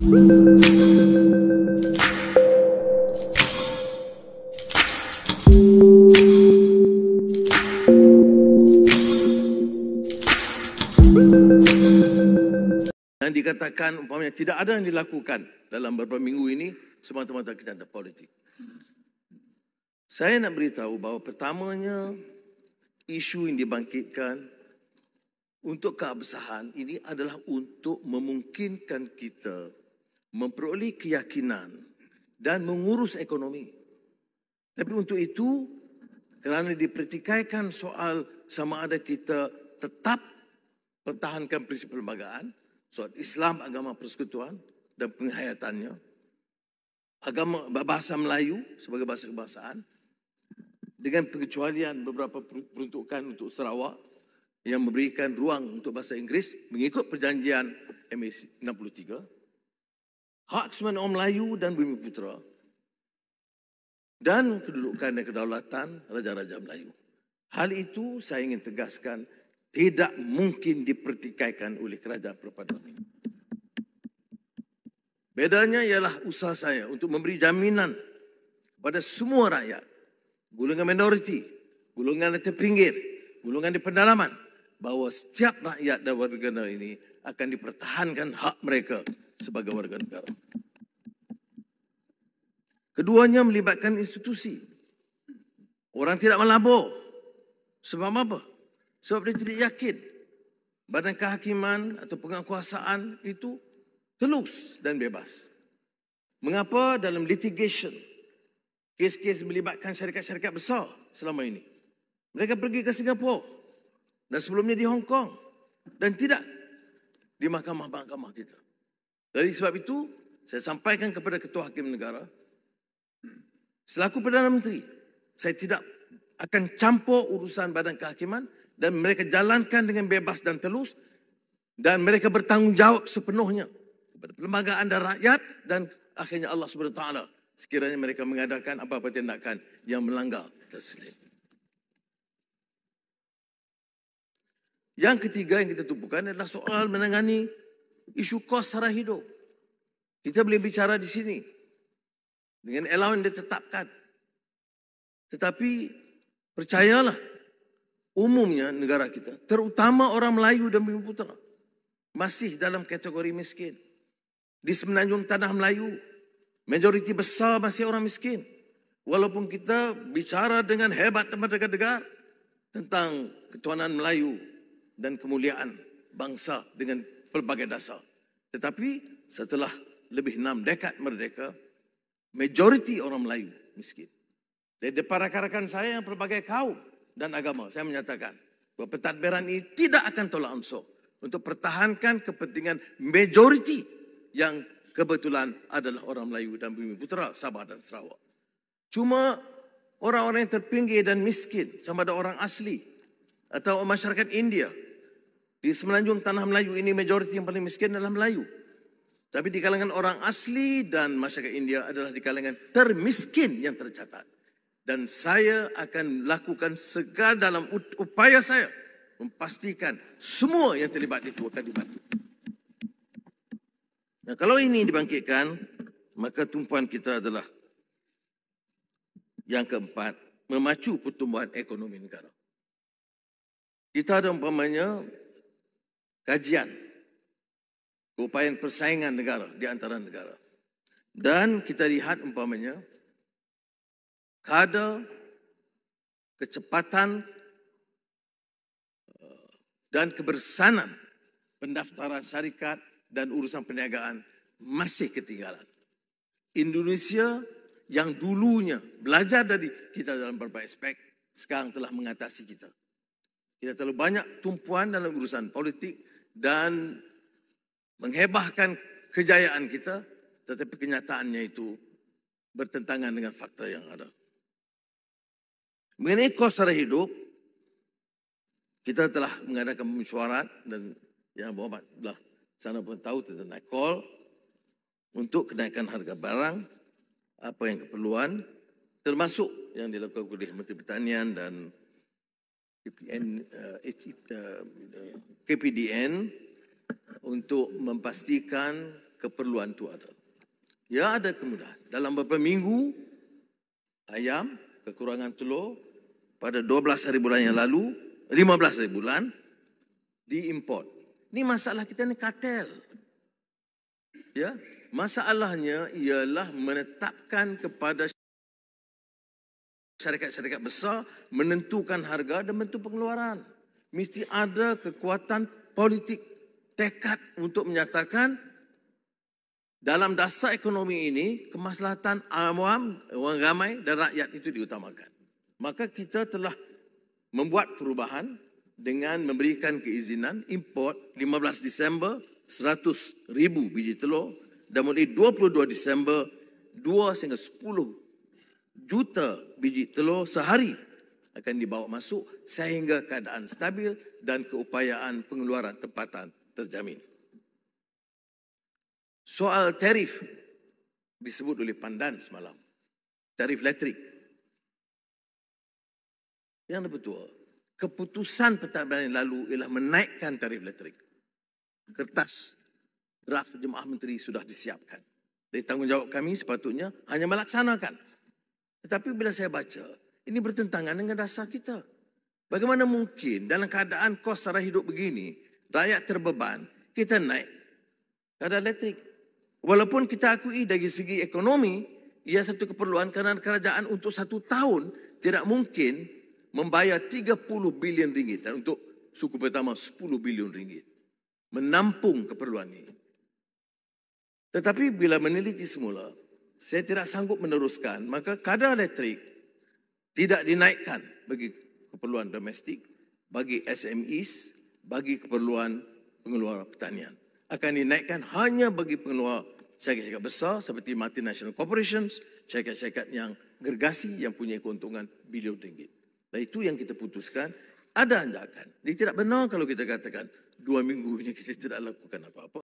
Dan dikatakan umpamanya tidak ada yang dilakukan dalam beberapa minggu ini semata-mata kerana politik. Saya nak beritahu bahawa pertamanya isu yang dibangkitkan untuk keabsahan ini adalah untuk memungkinkan kita memperoleh keyakinan dan mengurus ekonomi. Tapi untuk itu, kerana dipertikaikan soal sama ada kita tetap pertahankan prinsip perlembagaan, soal Islam, agama persekutuan dan penghayatannya, agama bahasa Melayu sebagai bahasa kebangsaan, dengan pengecualian beberapa peruntukan untuk Sarawak yang memberikan ruang untuk bahasa Inggeris mengikut perjanjian MA 63, hak kesemuanya orang Melayu dan Bumiputera, dan kedudukan dan kedaulatan Raja-Raja Melayu. Hal itu saya ingin tegaskan tidak mungkin dipertikaikan oleh kerajaan perpaduan ini. Bedanya ialah usaha saya untuk memberi jaminan kepada semua rakyat, golongan minoriti, golongan yang terpinggir, golongan di pedalaman, bahawa setiap rakyat dan warga negara ini akan dipertahankan hak mereka sebagai warga negara. Keduanya melibatkan institusi. Orang tidak melabur. Sebab apa? Sebab dia tidak yakin badan kehakiman atau penguasaan itu telus dan bebas. Mengapa dalam litigation, kes-kes melibatkan syarikat-syarikat besar selama ini, mereka pergi ke Singapura dan sebelumnya di Hong Kong dan tidak di mahkamah-mahkamah kita. Dari sebab itu, saya sampaikan kepada Ketua Hakim Negara, selaku Perdana Menteri, saya tidak akan campur urusan badan kehakiman dan mereka jalankan dengan bebas dan telus dan mereka bertanggungjawab sepenuhnya kepada perlembagaan dan rakyat dan akhirnya Allah Subhanahu Wa Taala sekiranya mereka mengadakan apa-apa tindakan yang melanggar terselit. Yang ketiga yang kita tumpukan adalah soal menangani isu kos sara hidup. Kita boleh bicara di sini dengan allowance yang ditetapkan. Tetapi percayalah, umumnya negara kita, terutama orang Melayu dan Bumiputera, masih dalam kategori miskin. Di semenanjung tanah Melayu, majoriti besar masih orang miskin. Walaupun kita bicara dengan hebat dan berdegar-degar tentang ketuhanan Melayu dan kemuliaan bangsa dengan pelbagai dasar. Tetapi setelah lebih 6 dekad merdeka, majoriti orang Melayu miskin. Dari para rakan-rakan saya yang pelbagai kaum dan agama, saya menyatakan bahawa pentadbiran ini tidak akan tolak ansur untuk pertahankan kepentingan majoriti yang kebetulan adalah orang Melayu dan Bumiputera, Sabah dan Sarawak. Cuma orang-orang yang terpinggir dan miskin, sama ada orang asli atau masyarakat India, di semenanjung tanah Melayu ini majoriti yang paling miskin adalah Melayu. Tapi di kalangan orang asli dan masyarakat India adalah di kalangan termiskin yang tercatat. Dan saya akan lakukan segala dalam upaya saya memastikan semua yang terlibat itu akan dibantu. Nah, kalau ini dibangkitkan, maka tumpuan kita adalah yang keempat, memacu pertumbuhan ekonomi negara. Kita ada umpamanya kajian upaya persaingan negara di antara negara. Dan kita lihat umpamanya kadar, kecepatan dan kebersanan pendaftaran syarikat dan urusan perniagaan masih ketinggalan. Indonesia yang dulunya belajar dari kita dalam berbagai aspek, sekarang telah mengatasi kita. Kita terlalu banyak tumpuan dalam urusan politik dan menghebahkan kejayaan kita, tetapi kenyataannya itu bertentangan dengan fakta yang ada. Mengenai kos sara hidup, kita telah mengadakan mesyuarat dan yang Muhammad belah sana pun tahu tentang call untuk kenaikan harga barang, apa yang keperluan, termasuk yang dilakukan oleh Menteri Pertanian dan KPDN untuk memastikan keperluan itu ada. Ya, ada kemudahan. Dalam beberapa minggu, ayam, kekurangan telur, pada 12 hari bulan yang lalu, 15 hari bulan, diimport. Ini masalah kita ni kartel. Ya, masalahnya ialah menetapkan kepada syarikat-syarikat besar menentukan harga dan bentuk pengeluaran. Mesti ada kekuatan politik, tekad untuk menyatakan dalam dasar ekonomi ini, kemaslahatan awam, orang ramai dan rakyat itu diutamakan. Maka kita telah membuat perubahan dengan memberikan keizinan import 15 Disember 100,000 biji telur dan mulai 22 Disember 2 sehingga 10 juta biji telur sehari akan dibawa masuk sehingga keadaan stabil dan keupayaan pengeluaran tempatan terjamin. Soal tarif disebut oleh Pandan semalam. Tarif elektrik. Yang betul, keputusan Pentadbiran yang lalu ialah menaikkan tarif elektrik. Kertas draft Jemaah Menteri sudah disiapkan. Dari tanggungjawab kami sepatutnya hanya melaksanakan. Tetapi bila saya baca, ini bertentangan dengan dasar kita. Bagaimana mungkin dalam keadaan kos sara hidup begini, rakyat terbeban, kita naik kadar elektrik. Walaupun kita akui dari segi ekonomi, ia satu keperluan kerana kerajaan untuk 1 tahun tidak mungkin membayar 30 bilion ringgit dan untuk suku pertama 10 bilion ringgit. Menampung keperluan ini. Tetapi bila meneliti semula, saya tidak sanggup meneruskan, maka kadar elektrik tidak dinaikkan bagi keperluan domestik, bagi SMEs, bagi keperluan pengeluaran pertanian. Akan dinaikkan hanya bagi pengeluar syarikat-syarikat besar seperti multinational corporations, syarikat-syarikat yang gergasi yang punya keuntungan bilion ringgit. Dan itu yang kita putuskan, ada anjakan. Jadi tidak benar kalau kita katakan 2 minggu ini kita tidak lakukan apa-apa.